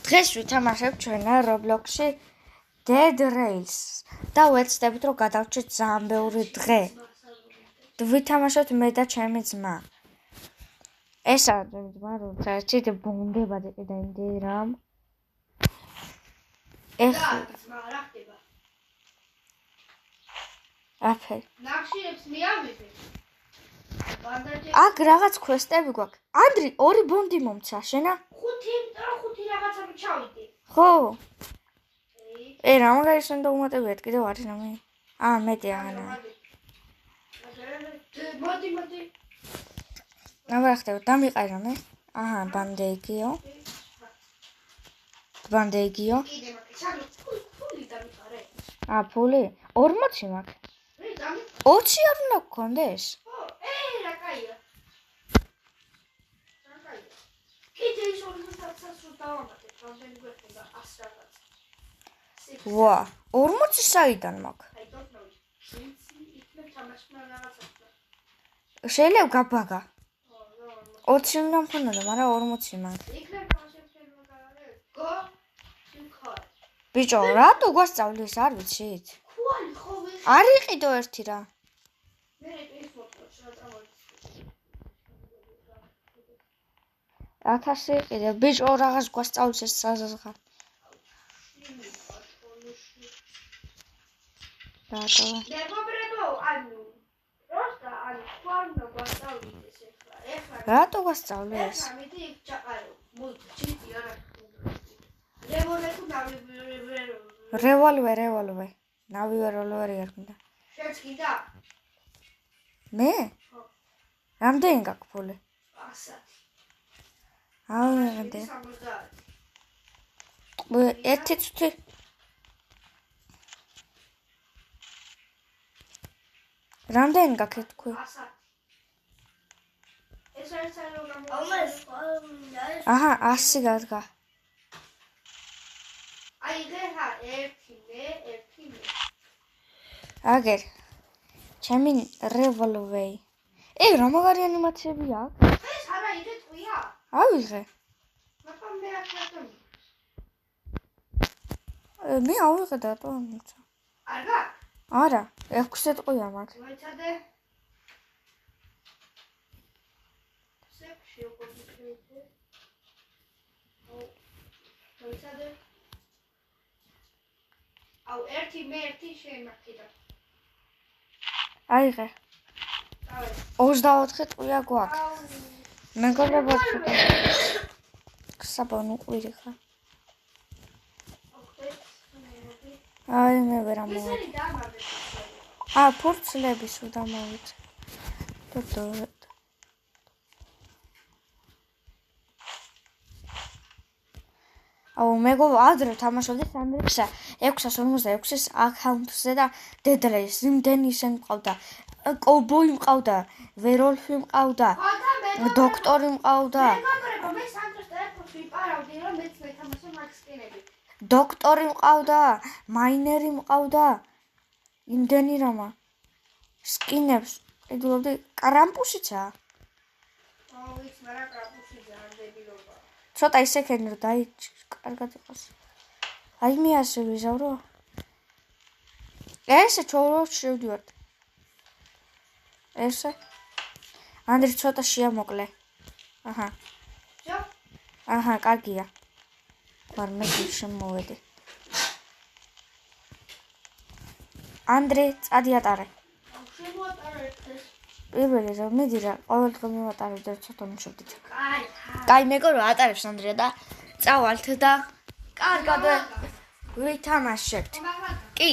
დღეს ვითამაშებთ ჩვენ Roblox-ში Dead Rails და ვეცდებით რომ გადავჭრით ძალიან ბევრი დღე. ვითამაშოთ მე და ჩემი ძმა. ესაა ჩემი ძმა, როცა ერთით ბუნდება და იმდენი რამ. ეხლა რა ხდება? აფე. ნახშირებს მიავიღე. აქ რაღაც quest-ები გვაქვს. ანდრი, 2 ბონდი მომცა, შენა? 5 რაღაცა ჩავიდე. ხო. რა მაგარი სანდო უმატებიათ კიდევ არის რამე? მეტი აღარა. მოდი. რა ხდება? დამიყარი რამე? ბანდეიგიო. ბანდეიგიო. კიდე მაქვს. სანუ ფული დამიყარე. ფული? 40 მაქვს. 20 არ უნდა გქონდეს? რა კაია. კიდე ის 50-ს დავამატებ, რამდენი გვექნება 100 რაღაც. ვა, 40 საიდან მაქვს? I don't know. იქნებ თამაშმა რაღაცა. შეიძლება გაბაგა. 20 უნდა მქონოდა, მაგრამ 40 მაქვს. იქნებ თამაშებს შემოგარე. გო? შეხარ. ბიჭო, რატო გვასწავლის, არ ვიცით? ხუალი ხო ვიხ. არ იყიდო ერთი რა. მე ეს მოწოც რა წამოიწ. 1000 იყიდე, ბიჭო, რაღაც გვასწავლის ეს საზღა. რატო? მეგობრებო, ანუ просто ანუ ხوارნა გვასწავლიდეს ეხლა. რატო გვასწავლის? ამიტომ იქ ჩაყარო. მოიწი არა. რევოლვერი. ნავიუროლვერი არ გინდა. შენც გინდა? მე? ხო. რამდენი გაქვს ფული? 100. რამდენი? 70. ერთი წუთი. რამდენი გაქვს თქვი? 100. ეს არის რა გამო? 100 გადგა. აი ღეა ერთი მე. აგერ. ჩემი რევოლვერი. რა მაგარი ანიმაციები აქვს? ეს არა იდე ტყვია. ავიღე. მაგრამ მე არ ხარ. მე ავიღე და რატო ამოცა? არ გაქვს? არა, 6 ტყვია მაქვს. მოიცადე. სექში უკვე ვიქნები. მოიცადე. ერთი მე ერთი შემაქიდა. აიღე. 24 ტყვია გვაქვს. მეგობრებო, საბანუ ყვირი ხარ. მე ვერ ამოვიდა. ფურცლები სულ დამოვიდა. მეგობრებო, ადრე თამაშობდი Sandrix-ს 656-ის აკაუნტზე და Dead Rails იმდენი ისინი მყავდა. კოვბოი მყავდა, ვეროლფი მყავდა, დოქტორი მყავდა. მეგობრებო, მე Sandrix-ს ტელეფონს ვიპარავდი, რომ მეც მეთამაშო მაგ სკინები. დოქტორი მყავდა, მაინერი მყავდა. იმდენი რამა. სკინებს ყიდულობდი, კრამპუსიცაა. ვიცი, მაგრამ კრამპუსი ძალიან დებილობა. ცოტა ისეკენი რომ კარგად იყოს. აი მე ასე ვიზავრო. ესე ჩაურავ შევდივართ. ესე. ანდრი ცოტა შეამოკლე. კარგია. მაგრამ მე შემოვედი. ანდრი, წადი ატარე. შემოატარე ეს. პირველი რა მედი რა, ყოველ დღე მივატარებ და ცოტა მუშავდით. კაი, მეგობრებო, ატარებს ანდრია და წავალთ და კარგად ვითამაშებთ. კი.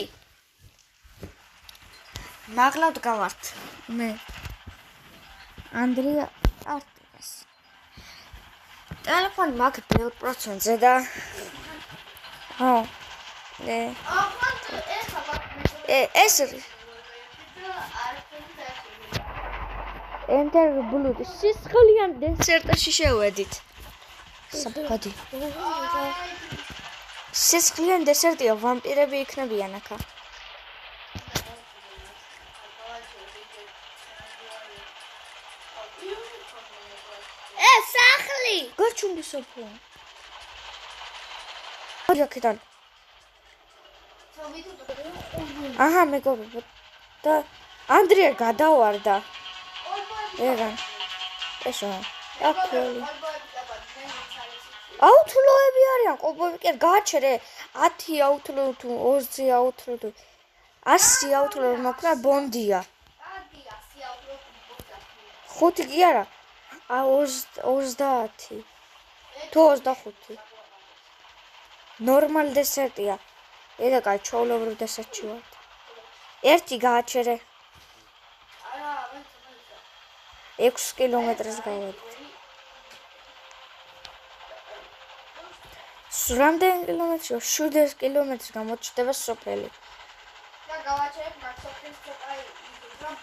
მაღლად გავართ. მე. ანდრია არტეს. ტელეფონი მაქვს 2%-ზე და ეს Enter Blood. სისხლიან დესერტში შევედით. საბადი. სისხლიან დესერტია, ვამპირები იქნებიან აქა. სახლი. გაჩუნდი სოფო. აქედან. ცოვით აჰა, მეგობრებო. და ანდრია გადავარდა. ეგან. ესო. აკოლი. აუთლოები არიან, ყობები კი გააჩერე 10 აუთლო თუ 20 აუთლო თუ 100 აუთლო მოკრა ბონდია. 5 კი არა. 30 თუ 25. ნორმალ დესერტია. ედა კაი ჩაოლობრივ დესერტში ვარ. ერთი გააჩერე. 6 კილომეტრს გავედი. რამდენი კილომეტრია? 7 კილომეტრს გამოჩნდება სოფელი. და გავაჩერებ მაქსოფლის ცოტა რომ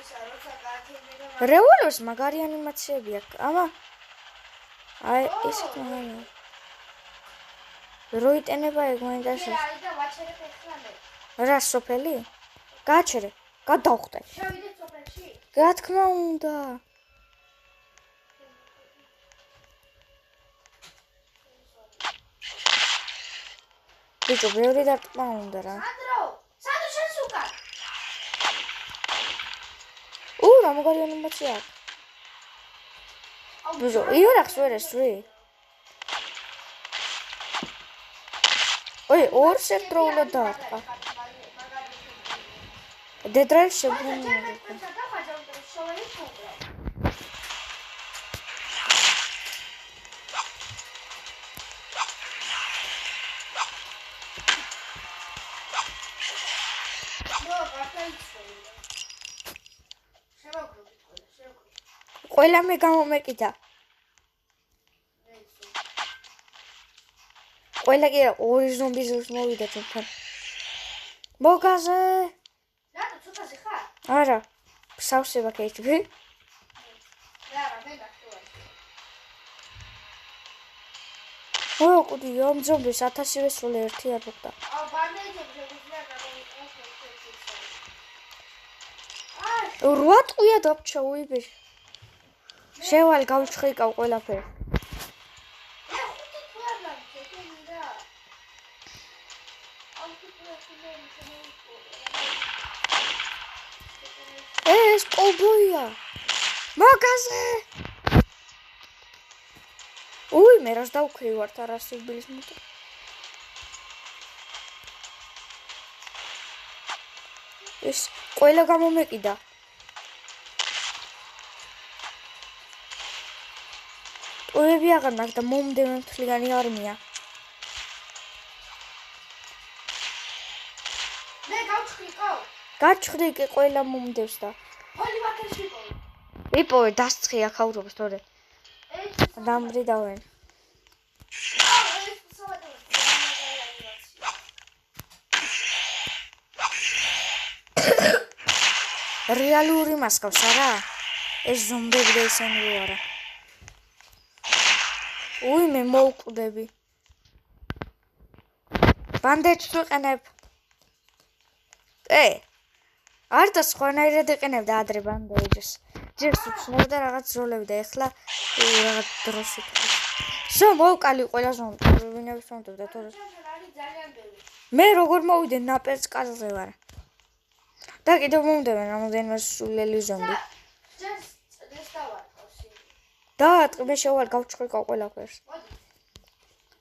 ისა როცა გააჩერდება რევოლვერს მაგარი ანიმაციები აქვს. ამა აი ისეთ მაგარია. როიტენება ეგ მაინტერესებს. აი და ვაჩერებ ეხლა. რა სოფელი? გააჩერე. გადავხტე. შევიდეთ სოფელში. რა თქმა უნდა. ბიჭო, ბევრი დარტყმა უნდა რა. სანდრო შენს უკან. რა მაგარი ანიმაცია აქვს. ბიჭო, იორახს ვერ ესვრი. ოი, ორ სერტროულად დაარტყა. დედრაილს შებრუნდა. ყველა მე გამომეკიდა. ყველა კი ორი ზომბი ზოს მოვიდა თვითონ. მოგაზე. რატო ცოტაზე ხარ? არა. სავსება ქეჭვი. არა, მე გახტოვარ. კუდი, ამ ზომბის 1000 ვესროლე ერთი არ მოგდა. აუ, ბანდეჯები შეგვიძლია გამოვიყენოთ. რა ტყუია დაფჩა უიბე. შევალ გავჩხრიკავ ყველაფერს. ეს კოვბოია. მაგაზე. მე რას დავქრივართ არასიბილის მოტო. ეს ყველა გამომეკიდა. ტოები აღარ მაგ და მომდევნო თლიანი არმია. მე გავჩხრიკავ. გაჩხრიკე ყველა მომდევს და. ჰოლი ვაკერში პოვე. იპოვე დასცხი აქ აურობს თორე. დამბრიდავენ. რეალური მასკავს არა? ეს ზომბები და ისინი არა. მე მოვკვდები. ბანდეჯს ვიყენებ. არ და სხვანაირად ეყენებ და ადრე ბანდეჯს. ჯერს უჩნევ და რაღაც ზოლევდა ეხლა რაღაც დროს იქნება. მოვკალი ყველა ზომბი. ვინებს მომდევდა თორე. მე როგორ მოვიდე ნაპერწ კალზე ვარ. და კიდევ მომდევენ რამოდენიმე სულელი ზომბი. დაატყი მე შევალ გავჩხრიკავ ყველაფერს.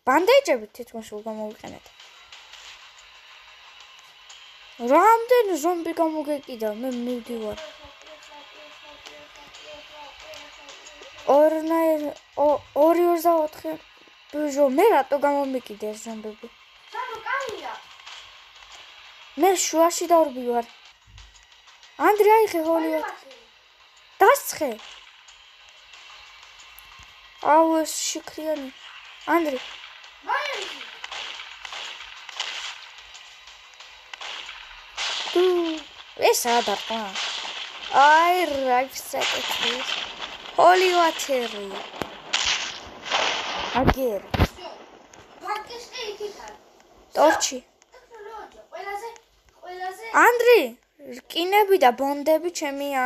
ბანდეჯები თითქოს სულ გამოვიყენეთ. რამდენი ზომბი გამოგეკიდა მე მივდივარ. 2-24 ბიჟო მე რატო გამომიკიდე ეს ზომბები? მე შუაში დავრბივარ. ანდრია იხე ჰოლივარ. დასცხე. აუ ეს შიქრიანი. ანდრე. ეს ადარყა. აი რაიფსაკეთე. ჰოლივათერი. აგერ. ფაქტიში იქიდან. ტორჩი. ყველაზე ანდრი, რკინები და ბონდები ჩემია.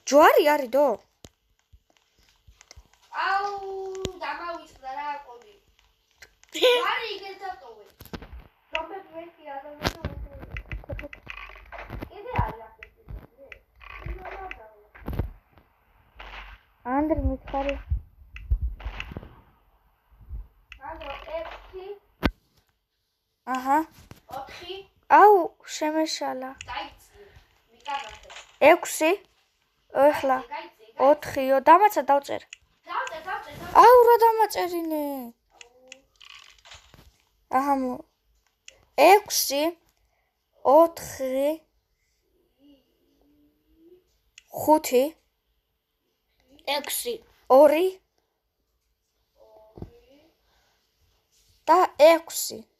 ჯვარი არის დო? აუ, დამავიწყდა რა კოდი. მაგარი. მაგო 6 აჰა. 4 აუ, შემეშალა. დაიწი. მიკაბათე. 6. ეხლა 4-იო, დამაცა დავწერ. დავწე. აუ, რა დამაწერინე. აჰა. 6 4 5 6 2 და 6.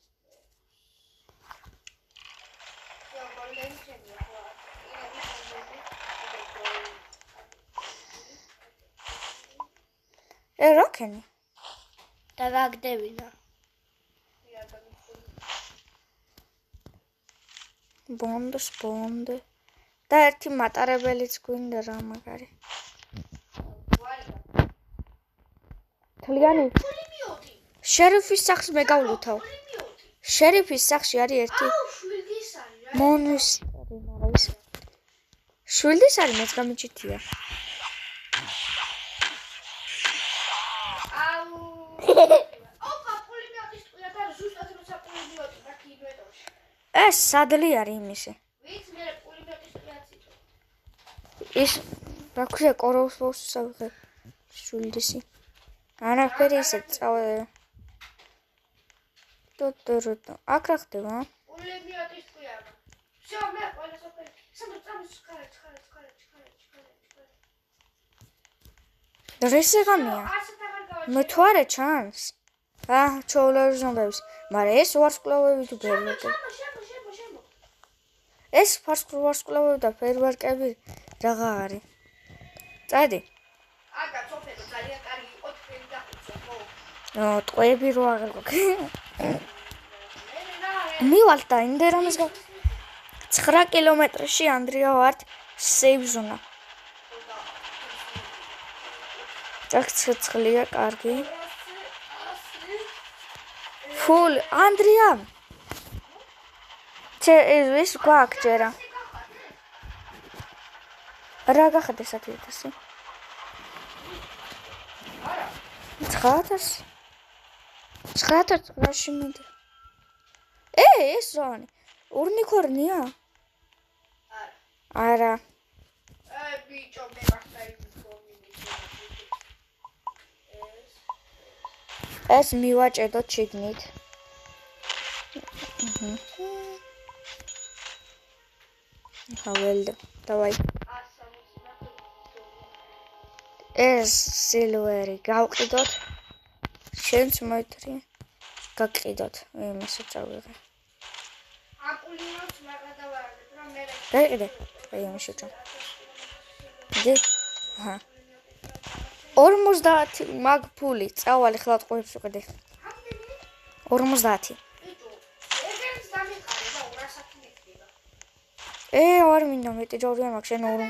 როკენი. დავაგდებინა. ბონდ. და ერთი მატარებელიც გვინდა რა მაგარი. თლიანი. შერიფის სახს მე გავლუთავ. შერიფის სახში არის ერთი შვილდის არის. მონისტერი, მაგრამ ის შვილდის არის მეც გამიჩითია. ოპა, პულიმეტის ტყუა და ზუსტად როცა პულიმეტი და კიბეტოში. ეს სადლი არის იმისი. ვიც მე პულიმეტის ტყუაც იწო. ის რა ქვია კოროვსს სავღე შვილდისი. არაფერი ისე წავე. დოდოროდო. აქ რა ხდება? პულიმეტის ტყუა. всё, მე ყველა სოფელი. სამწამს ხარ. რესეგამია. მე თუ არა ჩანს. ჩოულებს ზომბებს. მაგრამ ეს ვარსკვლავები თუ ფერვერკები. შემო. ეს ვარსკვლავები და ფერვერკები რაღა არის. წადი. აგა სოფელი ძალიან კარგი იყო თქვენი დახუცე, ხო? ტყვეები რო აღარ გქონდა. მივალ და ინდერამის 9 კილომეტრში ანდრია ვართ სეივ ზონა. ცეცხლია კარგი. ფულ ანდრია. ეს გვაქვს ჯერა. რა გახდა 1000? 900 მიდი. ეს რანი? ურნიკორნია? არა. ბიჭო მე ვახტარი ეს მივაჭედოთ შიგნით. ჰაველდა. დავაი. ეს სილვერი გავყიდოთ. შენც მოიტრი. გაგყიდოთ. იმასე წავიღე. აპულინოს მაგა დავარდეთ რომ მე გაიყიდე. აი ამაში ჩა. დი. აჰა. 50 მაგ ფული წავალი ხლად ყურებს უყიდე. 50. ეგენს დამიყარე და 200 მეკდება. არ მინდა მეტი ჯორი არ მაქვს შენ ორი.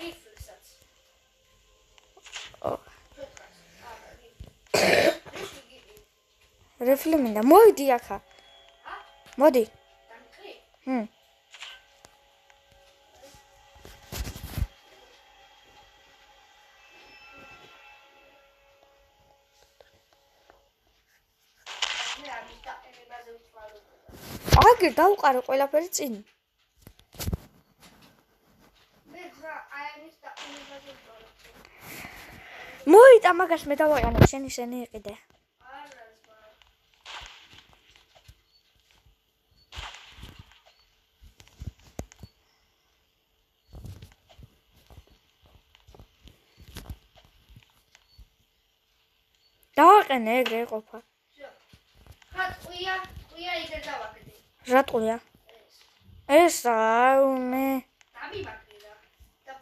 რიფლსაც. რიფლი მინდა. მოიდი ახლა. მოდი. დამყრი? აგერ დავყარე ყველაფერი წინ. მე რა აირის დაყენებაზე ვწორე. მოიტა მაგას მე დავაყენებ შენი იყიდე. დავაყენე ეგრე ყოფა. რა ტყუია იგერ დავაკეთე. რა ტყუია? ეს აუნე. დამიმაგრირა. და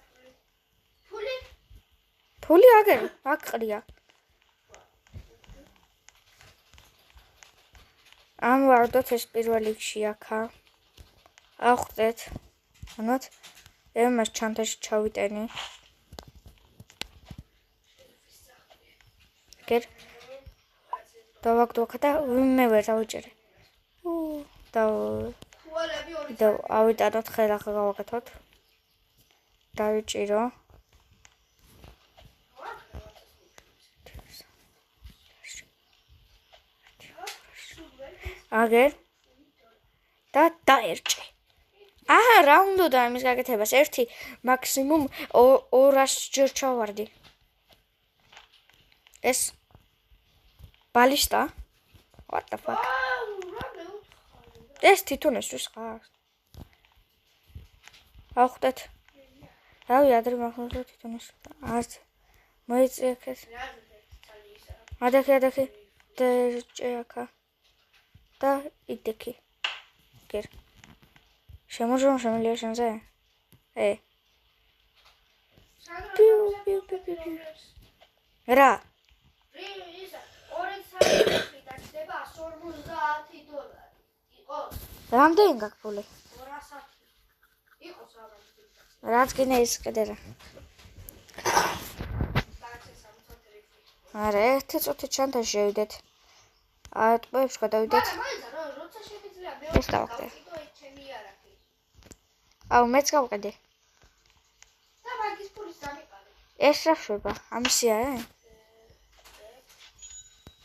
ფული? ფული აგერ აკყრია. ამ ვარდოთ ეს პირველ რიგში აქა. ახვდეთ. ანოთ ემას ჩანთაში ჩავიტენი. გერ დავაგდო ხა და მე ვერ დავიჭერე. და ავიტანოთ ხელა გავაკეთოთ. დავიჭირო. აგერ და დაერჭე. რა უნდა იმის გაკეთებას? 1 მაქსიმუმ 200 ჯერ ჩავარდი. ეს ბალისტა? What the fuck? ეს თვითონისთვის ხარ. ახვდეთ. რავი, ადრე მახმოვდა თვითონის. არც მოიწექეს. ადაკი დერჭეაკა. და იდექი. გერ. შემიძლია შენზე? რა? რამდენი გაქვს ფული? 200 იყოს რაღაცა. რაც კიდე ის კიდე რა. არა, ერთი წუთი ჩანთაში შევიდეთ. ტყუებს გადავიდეთ. როცა შემიძლია ეს დავხდე. ჩემი არაფერი. აუ, მეც გავყიდე. და მაგის ფულის დამიყარე. ეს რა შვება? ამისია,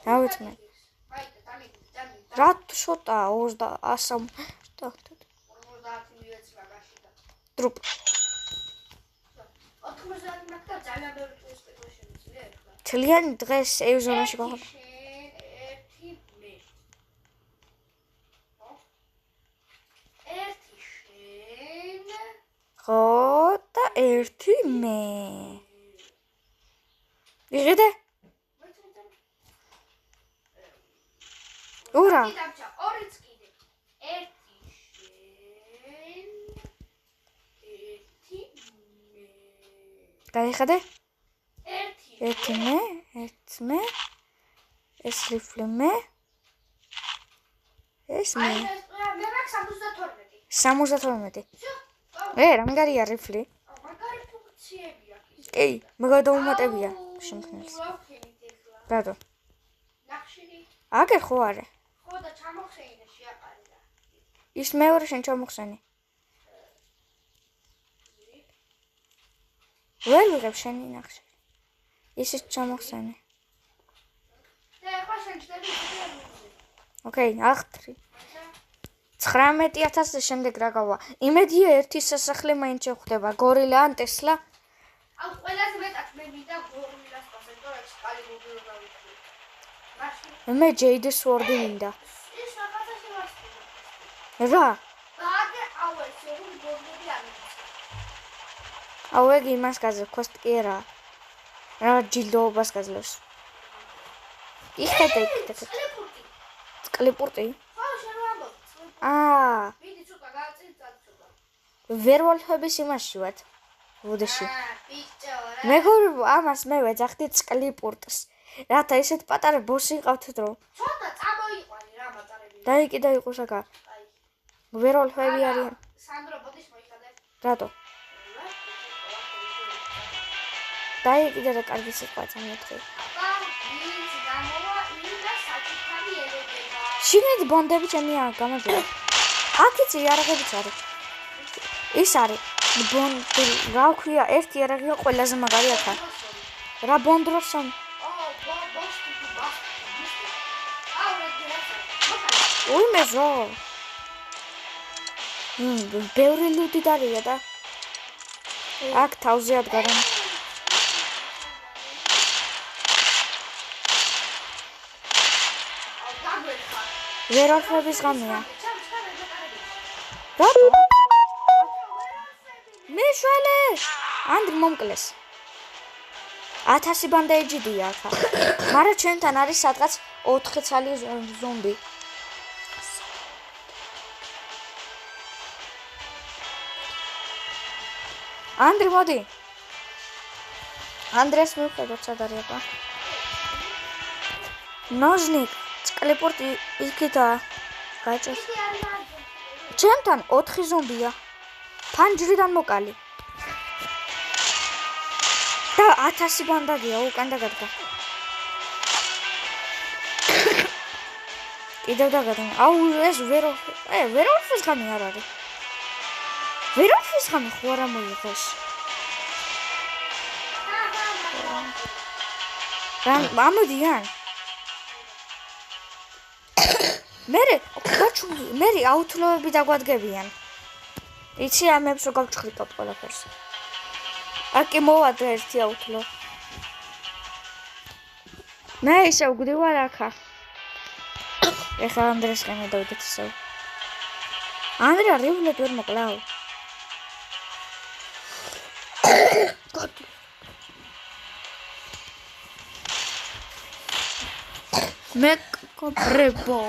რა ვიცი მე. რა ცოტა 100 დრუპ. 90 მაგდა ძალიან ბევრი ტურის პეტროს შემიძლია ეხლა. თლიანი დღეს ეივ ზონაში გავხარ. ხო და 1 მე. იღიდე? ურა. დაბჭა, 2 კიდე. 1 შენ. 1 მე. გაიხადე? 1 მე, 1 მე. ეს რიფლი მე. ეს მე. მე მაგ 72. 72. რა მაგარია რიფლი? მაგარი ფუნქციები აქვს. კი, მოგადაუმატებია შემქმნელს. რატო? ნახშირი. აგერ ხო არა? ხო და ჩამოხსენე შეაყარე და. ის მეორე შენ ჩამოხსენი. ვერ ვიღებ შენი ნახშირი. ისიც ჩამოხსენი. და ახლა შენ ჩდები ისე. ოკეი, აღთრი. 19,000 შემდეგ რა გავა? იმედია ერთი სასახლე მაინც შეხვდება, გორილა ან ტესლა. აუ ყველაზე მეტად მე მინდა გორილას პასენტორებს კალი მობილო გავიქცე. მაშინ მე ჯეიდის ვორდი მინდა. ის რაღაცა შევასწავლე. რა? ბაგე აუ ეს როგორი გორილები ამიცა. აუ ეგ იმას გაძლევს, quest კი არა. რა ჯილდოობას გაძლევს. იხედე. სკლიპურტი? ხო, შენ რა ამბობ? ვიდი ცოტა გააწინ წაწობა. ვერვოლფების იმაში ვარ. ვუდეში. ბიჭო რა. მეგობრ ამას მე ვეძახდი სკლიპურტს. რათა ისეთ პატარა ბოსი ყავთ დრო. ცოტა წამოიყვანი რა მატარები. დაიკიდა იყოს აკა. ვერვოლფები არიან. სანდრო ბოდის მოიხადე. რატო? დაიკიდა და კარგი სიტყვა წამოთხე. ვინც გამოვა ინა საჭიქარი ერედება. შიგნით ბონდები ჩემი გამოდია. აქიცი იარაღებიც არის. ის არის ბონდი, რა ქვია, ერთი იარაღია ყველაზე მაგარი აქა. რა ბონდროსან? ой მეზო. ბევრი ლუდი დარია და აქ თავზე ადგარან. ვეროლფების ღამეა. რატო? მეშვალე. ანდრ მომკლეს. 1000 ბანდეიჯიდია აქა. მაგრამ ჩვენთან არის სადღაც 4 ცალი ზომბი. ანდრ მოდი. ანდრეს მივხედოთ სად არის აბა. ნოჟნიკ სკლიპურტი იქითა გაჭეს. ჩემთან 4 ზომბია. ფანჯრიდან მოკალი. და 1000 ბანდადია უკან და გადგა. კიდევ დაგადან. აუ ეს ვეროლფის ღამე არ არის. ვეროლფის ღამე ხო არა მოიღოს. ამოდიან. მე აუთლოები დაგვადგებიან. იცი ამებს რო გავჭხრიკავ ყველაფერს. აქ კი მოვადრე ერთი აუთლო. მე ისე ვგდივარ აქა. ეხლა ანდრესკენ დავიდეთ ისევ. ანდრია რივლეთ ვერ მოკლავ. მე კოპრებო.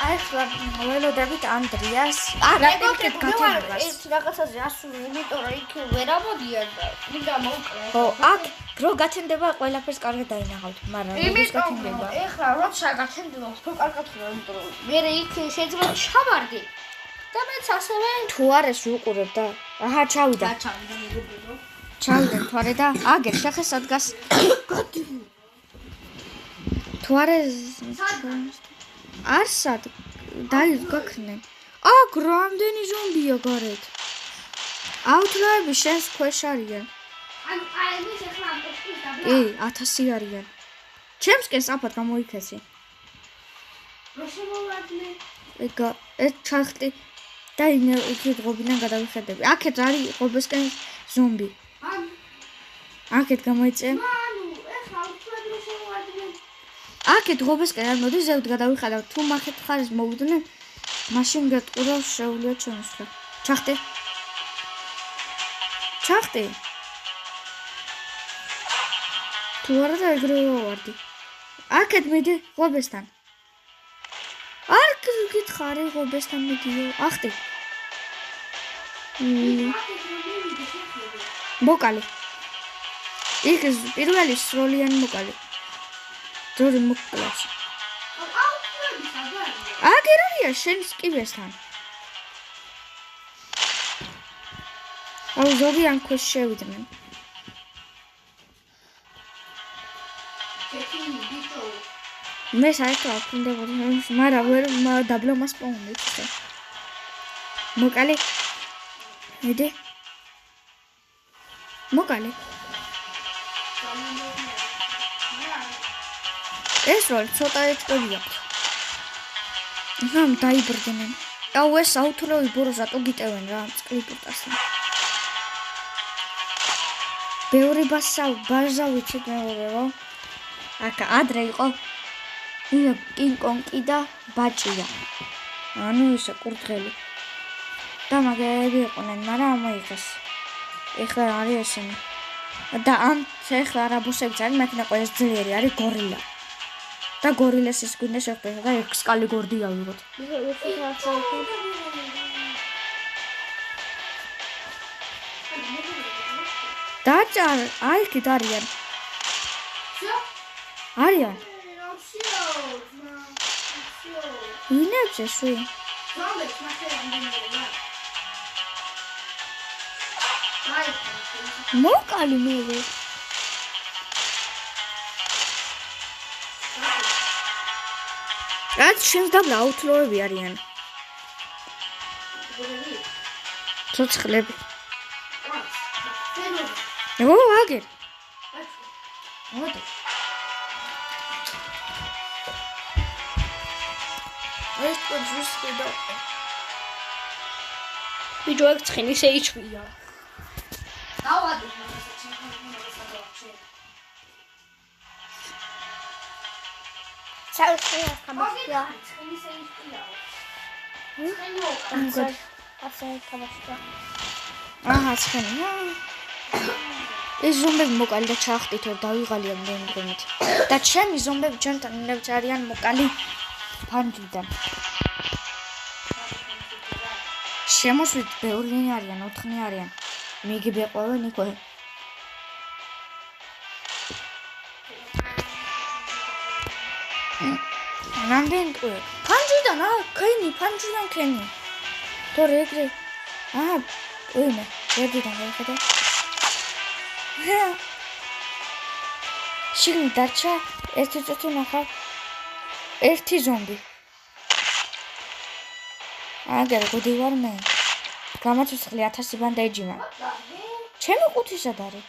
აი ხლა ველოდებით ანდრიას. ეს რაღაცაზე ასული, იმიტომ რომ იქ ვერ ამოდიან და მინდა მოვკლე. ო, აქ რო გათენდება ყველაფერს კარგად დაინახავთ, მაგრამ როგორც გათენდება. ეხლა როცა გათენდება, უფრო კარგად ხდება, იმიტომ რომ მე იქ შეიძლება ჩავარდი. და მეც ასევე თუ არ ეს უყურებ და აჰა ჩავიდა. ჩავიდა მეგობრებო. ჩავიდა თვარე და აგერ შეხეს ადგას. თუ არ არსად გაქრნენ. აქ რამდენი ზომბია გარეთ. აუთლოები შენს ქვეშ არიან. ანუ აი ეს ახლა ამ პოსტის დაბლა. კი, 1000 არიან. ჩემს კი საფად გამოიქეცი. რო შემოვადნენ. ეს ჩახტი და იქ ღობიდან გადავიხედები. აქეთ არის ღობესკენ ზომბი. აქეთ გამოიწე. ანუ ეხლა უცხოები რო შემოვადნენ. აქეთ ღობესკენ არ მოდი ზევთ გადავიხადავ. თუ მახეთ ხარეს მოვუდნენ, მაშინ გეტყურავს შეუძლია ჩამოსვლა. ჩახტი. თუ არა და ეგრევე ვარდი. აქეთ მიდი ღობესთან. არ გითხარი ღობესთან მიდიო. ახტი. მოკალი. იქ პირველი სროლიანი მოკალი. ძორი მოკლავს. აგერ არია შენს კიბესთან. აუ ზოგიან ქვეშ შევიდნენ. მე საერთოდ არ ვქნდებოდი, მაგრამ ვერ დაბლომას პოვნდი. მოკალი. მიდი. მოკალი. ეს რო ცოტა ეჭვი აქვს. დაიბრდნენ. აუ ეს აუთლოი ბოროს რატო გიტევენ რა სკრიპტასთან. ბევრი ბაზა ვიცით მეურეო. აკა ადრე იყო კინგ-კონგი და ბაჭია. ანუ ისე კურდღელი. და მაგები იყვნენ, მაგრამ ამოიღეს. ეხლა არის ესენი. და ამ ეხლა არაბოსებიც არის, მაგრამ ყველაზე ძლიერი არის გორილა. და გორილას ის გვინდა შეხვდეთ და ექსკალიბურდი ავიღოთ. დაჭარ, აი კი არიან. არიან. ვინებს ეშვი? მოკალი მე. რაც შენს დაბლა აუთლოები არიან. ცოცხლები. ო, აგერ. მოდი. ეს პოჯუს კიდო. ვიდეო აქ ცხენი შეიჩვია. დავადი მაგას ჩემს საერთოდ ხამასია. ცხენი შეიჩვია. აჰა, ცხენი. ეს ზომბები მოკალი და ჩახტით რომ დავიღალიან მემდრომით. და ჩემი ზომბები ჩვენთან ნებს არიან მოკალი ფანჯიდან. შემოსვით ბევრი არიან, 4 არიან. მიგიბეყვავენ იქ. რამდენი ტყუე? ფანჯიდან, ფანჯიდან ქენი. თორე ეგრე. აჰა, ოიმე, ერთიდან გაიხედა. შიგნით დარჩა ერთი წუთი ნახავ. ერთი ზომბი. აგერ გუდივარ მე. გამოცოცხლი 1000 ბანდეჯიმა. ჩემი ყუთი სად არის?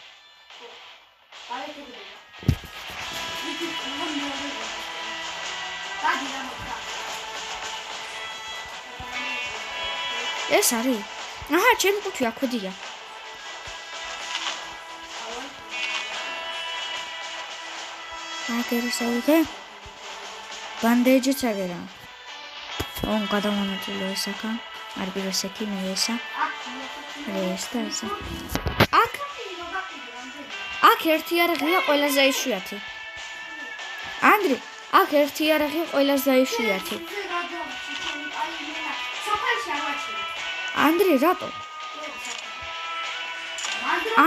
ეს არის? აჰა, ჩემი კუთი აქვედია. აგერისავიდე? ბანდეჯიც აგერა. ონ გადამონაწილე ესაკა. არ პიროსეკი მე ესა. ეს და ესა. აქ ერთი არაღია ყველაზე იშვიათი. ანდრი, აქ ერთი არაღია ყველაზე იშვიათი. ანდრი, რატო?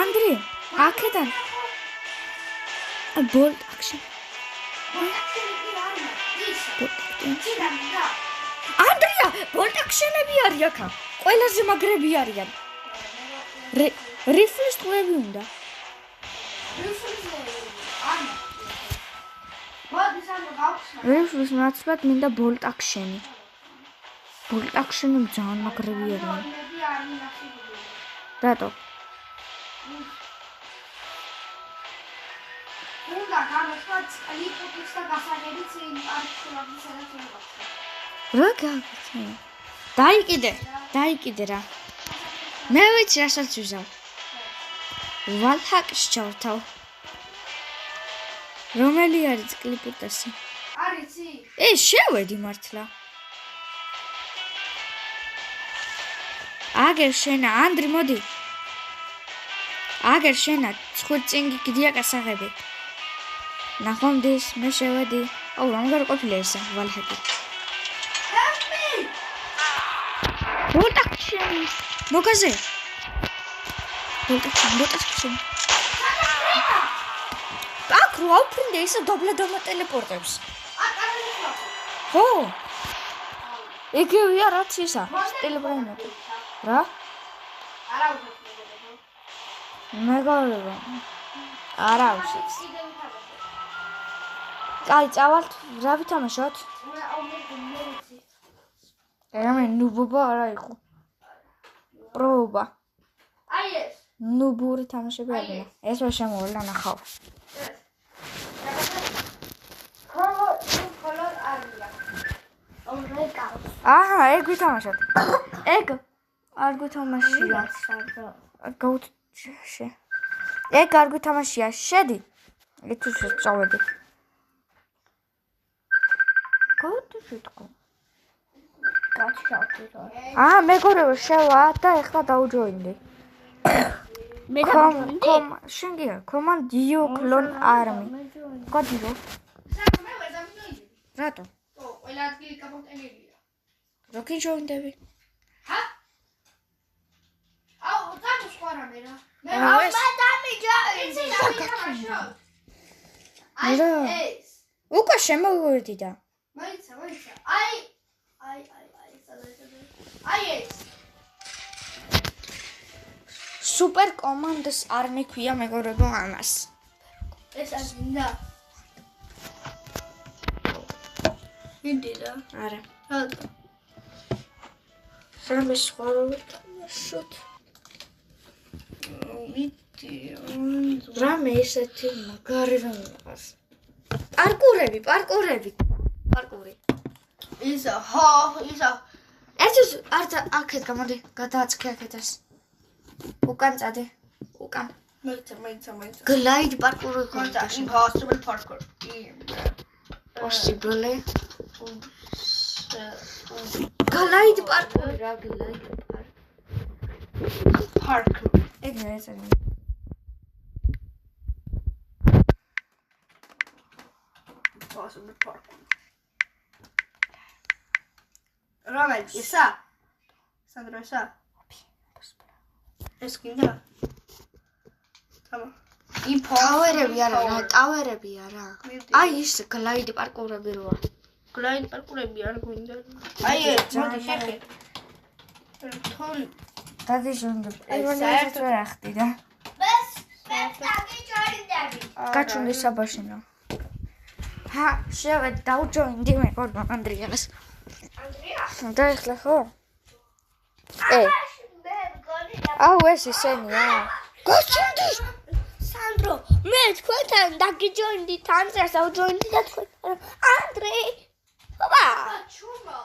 ანდრი, აქედან ბოლტ აქში. ანდრია, ბოლტ აქშენები არის აქ. ყველაზე მაგრები არიან. რიფლის ტყუები უნდა. რიფლის ნაცვლად მინდა ბოლტ აქშენი. ბოლტ აქშენი ძალიან მაგრები არიან. რატო? უნდა გამოსვა წყლიფურის და გასაგებით იმპარკში სადაც უნდა. რა გაგიცე? დაიკიდე რა. მე ვიცი რასაც ვიზავ. ვალჰაკს ჩავთავ. რომელი არის კლიპუტასი? არიცი? შევედი მართლა. აგერ შენა, ანდრი მოდი. აგერ შენა, ცხურწინგი გდია გასაღები. ნახომდის, მე შევედი. აუ, რამგარ ყოფილა ესა, ვალჰაკი. ბოლტაქშენი. მოგაზე. ბოლტაქშენი. აქ რო ავფრინდე ისე დობლად დამატელეპორტებს. ხო. იგივეა რაც ისა. ტელებრაინები. რა? არა უშვებს. მეგობრებო. არა უშვებს. კაი, წავალთ, რა ვითამაშოთ? მე ნუბობა არა იყო. პროობა. აი ეს. ნუბური თამაშები არიან. ეს რა შემოვლა ნახავ. კოლორ არია. აჰა, ეგ ვითამაშოთ. ეგ არ გვითამაშია. გაუჩე. ეგ არ გვითამაშია. შედი. ეთუ შეწავედი. გაუჩეთკო. აა, მეგობრებო, შევა და ეხლა დაუჯოინდი. მე დავუჯოინდი? შენ გია, command dio clone army. კოდიო. მე ვერ დავუჯოინდი. რატო? ყველა ადგილი კაპოტენილია. როკი ჯოინდები? ჰა? აუ, წამო სხვა რამე რა. მე დამიჯოინდი. აი ეს. უკა შემოვიდი და. მაიცა. აი ეს. სუპერ კომანდას არ მექვია მეგობრებო ამას. ეს არ მინდა. მინდა და. არა. რატო? სამი სხვა შოთ. რამე ესეთი მაგარი რომ იყოს. პარკურები. ისა. ერთის არცა აქეთ გამოდი, გადააწყე აქეთას. უკან წადე. უკან. მაიცა. გლაიდ პარკური ხონდა impossible parkour. possible. გლაიდ პარკური რა გლაიდ parkour. ეგ ნაეცა. Impossible parkour. Romel, ისა? სანდრო ისა? ეს კიდე? თამა. ტავერები არა. აი ის გლაიდ პარკურები როა. გლაიდ პარკურები არ გვინდა. აი ეს, მოდი ხეხე. თოლი. დადიჟონდ. საერთოდ რა ხდი და? ბეს, დაგიჯოინდები. გაჩუნდი საბაშინო. ჰა, შევედი დაუჯოინდი მე ყორბა ანდრიას. და ეხლა ხო? აუ ეს ისენია. გაჩუნდი. სანდრო, მე თქვენთან დაგიჯოინდი თანწეს აუჯოინდი და თქვენ ანდრე. აბა, ჩუმა.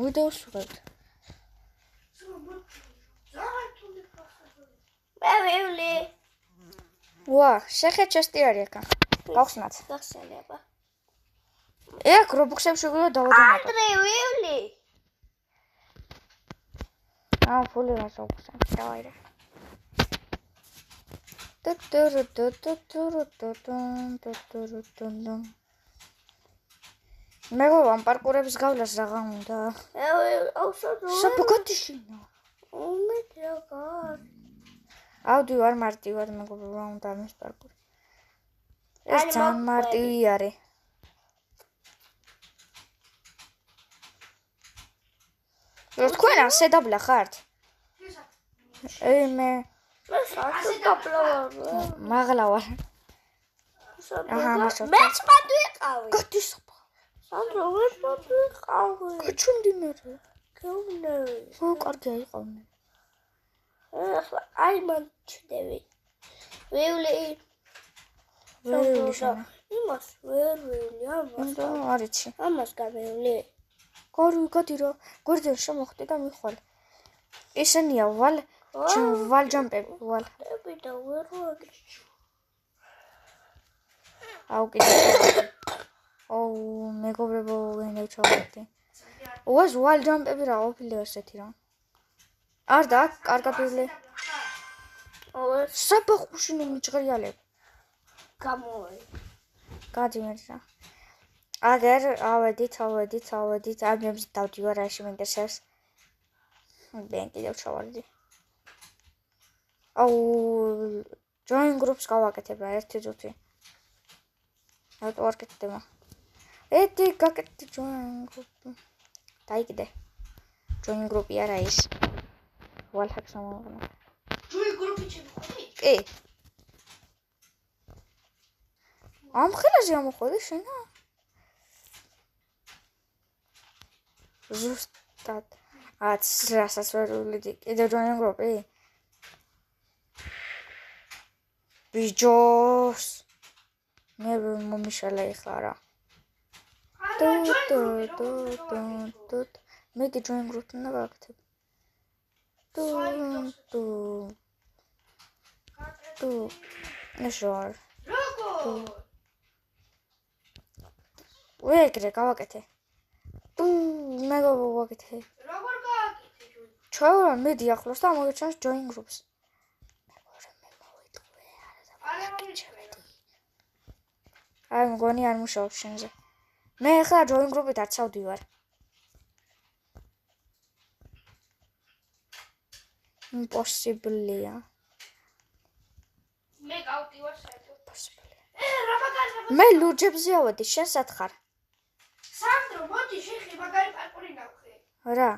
ვიდეოს ვიღებთ. ვივლი. ვა, შეხეთ ჩესტი არის აქ. გავხსნათ. გახსენება. ეხ, რობუქსებში გვიო დავადონატო. ანდრე ვივლი. ფული გასაუბრე. დავაირე. მე ვამ პარკურების გავლას რაღაც უნდა. საბგოთიშინა. ავდი ვარ მარტივად მეგობრებო, რა უნდა ამის პარკური. ეს ძალიან მარტივი არის. თქვენ ასე დაბლა ხართ? მე ასე დაბლავარ. მაღლა ვარ. აჰა, მასო. მეც მადვიყავი. გათისობა. სანდრო, მეც მადვიყავი. გაჩუნდინერე. გეუნები. ხო, კარგი აიყავნენ. ახლა აი მან ჩდები. ვივლი. ვეულიშანა. იმას ვერ ვივლი, ამას. და არიცი. ამას გამევლი. გორი გადირო, გორდენ შემოხდი და მიხვალ. ისენია ვალ ჯამპები ვალ. დები და ვერ ვაგიჩ. აუ კიდე. ოუ, მეგობრებო, ვინდა ჩავარდი. უას ვალ ჯამპები რა ყოფილი ასეთი რა. არ და კარგაფილი. საბახუში მიჭრიალებ. გამოი. გადიმერდა. აგერ ავედით, ამებს დავდივარ რაში მინდესებს. ბენ კიდევ ჩავარდი. აუ, join groups გავაკეთებ რა ერთი ძუთი. რატო არ კეთდება? ეთი გაკეთე join group. დაიგდე. join group-ი არა ის. ვალჰაკ სამოვნა. join group-ი ჩემი. კი. ამ ხელაზე ამოხოდე შენა? ზუსტად. რასაც ვერ ვიდი. კიდევ join group-ი? ბიჯოს. მე მომიშალა ეხლა რა. მე კი join group-ი უნდა გავაკეთებ. ნაშორ. როგორ? ვეგრე გავაკეთე. მე გავაკეთე. როგორ გააკეთე join? ჩავრა მედი ახლოს და მოგეჩანს join groups. არა მომიჩვენე. აი მგონი არ მუშაობს შენზე. მე ახლა join group-ით არ წავდივარ. impossible-ია. მე გავდივარ საერთოდ. impossible. რა მაგარი მე ლურჯებზე ავედი, შენ სათხარ. სანდრო, მოდი შეხი მაგარი პარკური ნახე. რა?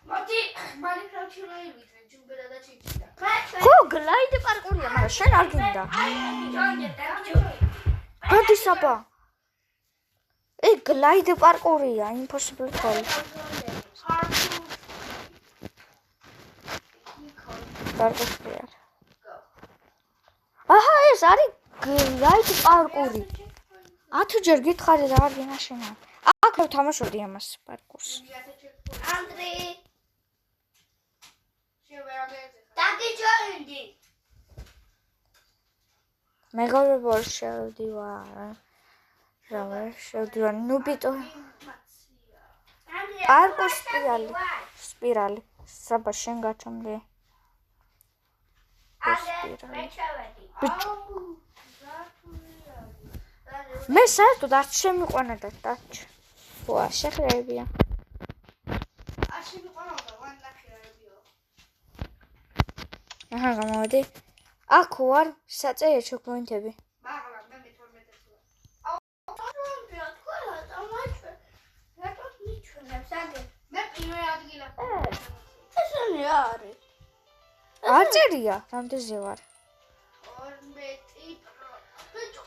მოდი, Minecraft-ში რა ივიძრე, ჯუმბერა და ჩიჩია. ხო, გლაიდ პარკურია, მაგრამ შენ არ გინდა. გადის აბა. გლაიდ პარკურია, impossible თორი. პარკურია. აჰა, ეს არის გლაიდ პარკური. 10 ჯერ გითხარი რა არ გინაშენა. აქ ვთამაშობდი ამას პარკურს. ანდრე, შევერაგეზე. დაგიჯოინდი. მეგობრებო, შევდივარ. შევდივარ, ნუბიტო. პარკურ სპირალი. საბა შენ გაჩვენე. მე საერთოდ არ შემიყვანა და დაჩ. ვა, შეხრებია. არ შემიყვანავდა, ვან ნახირებიო. აჰა, გამოვედი. აქ ვარ საწეირო ჩეკპოინტები. მაგრამ მე მე-12-ს ვარ. მე პირველ ადგილას. ესენი არის. არ წერია, რამდენზე ვარ. 12 პრო. ბიჭო.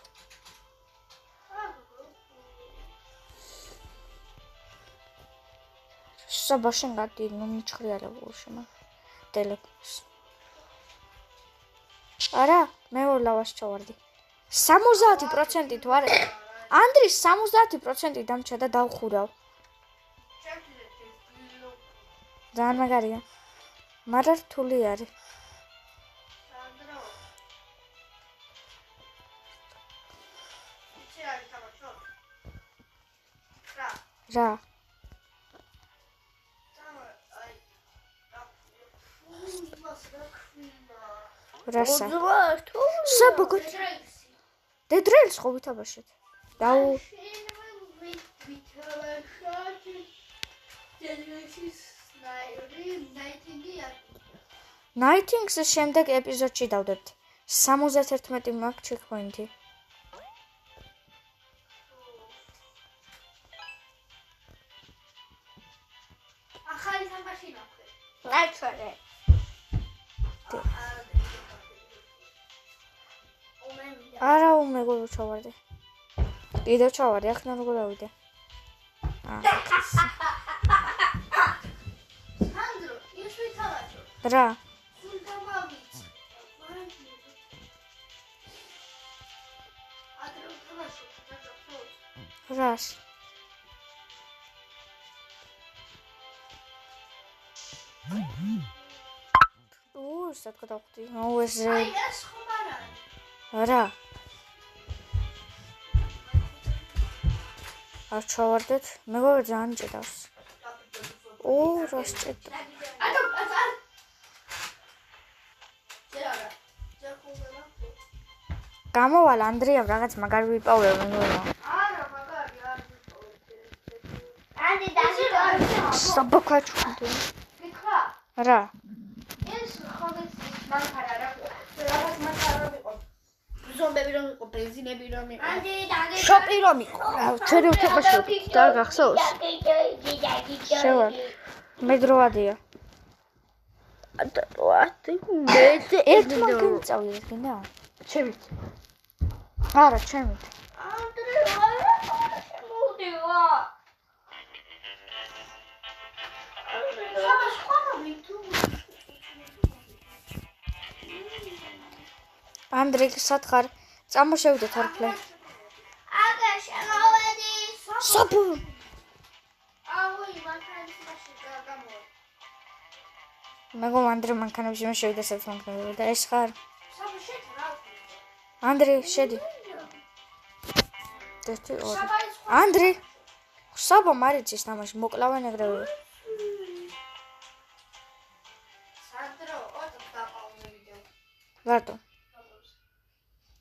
საბა შენ გადი, ნუ მიჩხრიალე უშმა. ტელეფონს. არა, მე ორ ლავას ჩავარდი. 70% ვარ. ანდრის 70% დამჭა და დავხურავ. ძალიან მაგარია. მაგრამ რთული არის. სანდრო რა? რასა? საბა გოთ. დედრელს ხო ვითაბაშეთ. დაუ Nightingale-ს შემდეგ ეპიზოდში დავდებთ. 71 მაქვს ჩეკპოინტი. ახალი სამბაში ნახე. რაიცვარე. არა უმეგო ჩავარდე. კიდევ ჩავარდე, ახლა როგორ ავიდე? სანდრო, ის ვითავაჭო. რა? სულ დამავიც. ადრე უთამაშო, დაჭაფო. რას? სათქო დავხვდი. ეს აი, ეს ხომ არ არის. რა? არ ჩავარდეთ? მეგობრებო ძალიან ჭედავს. რას ჭედა? გამოვალ ანდრიამ რაღაც მაგარი ვიპოვე მეგობრებო. არა, მაგარი არ ანდი დაჟე. საბაქაჩუნდე. ვიქრა. რა? ეს ხოდეს მანქანა რა. რაღაც მანქანა ვიყო. ზომბები რომ იყო, ბენზინები რომ იყო. ანდი დაჟე. შოპი რომ იყო. ჩვენი უთამაშო. და გახსოვს? შევარ. მე დროადია. მე ერთ მაგენ წავიდეთ, გინდა? ჩემით. არა, ჩემით. ანდრე, არა, შემოდივა. საბა სხვა რომი თუ ანდრე, სათხარ წამოშევდეთ ორფლე. აგა შემოვედი. საბო. აუი, მანქანის მასში გამოვა. მეგო ანდრე მანქანებში შევიდა საფრანგეთში და ეს ხარ. საბა შეთ რა. ანდრე, შედი. ერთი ორი. საბა ის სხვა. ანდრე. საბა მარიჩის თამაში მოკლავენ ეგრევე. სანდრო, ოტო დაყავ მე ვიდეო. ვარტო.